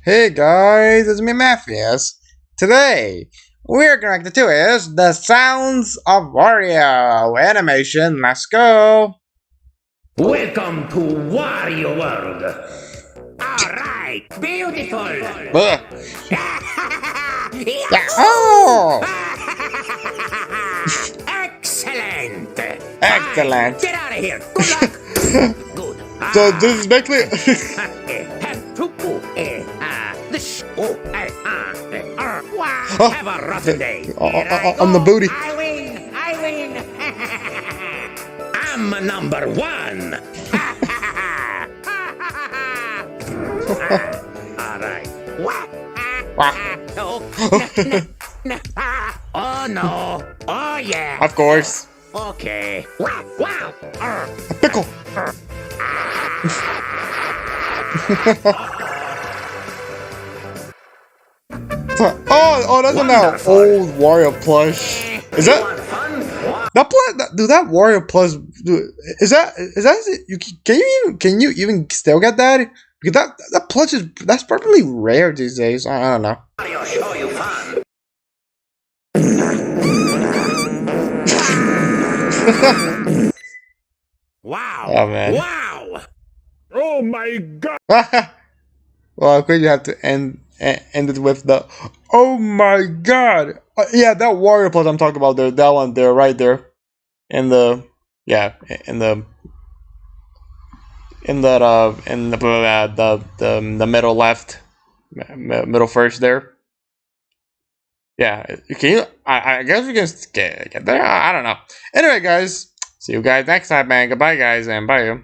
Hey guys, it's me Matheus. Today, we're connected to is the sounds of Wario animation. Let's go! Welcome to Wario World. Alright, beautiful. Ugh. Yahoo! Oh! Excellent. Excellent. Get out of here. Good luck. Good. So this is basically Wow. Have a rotten day. on the booty. I win. I win. I'm number one. All right. Oh no. Oh yeah. Of course. Okay. Wow. A pickle. Oh, that's an old Wario plush. Is that that Wario plush? Is that you can you even still get that? Because that plush that's probably rare these days. I don't know. Mario show you fun. Wow. Oh man. Wow. Oh my god! Well, of course you have to end it with the oh my god. Yeah, that Wario plush I'm talking about there. That one there, right there, in the the middle left, middle first there. Yeah, can you? I guess we can get there. I don't know. Anyway, guys, see you guys next time, man. Goodbye, guys, and bye.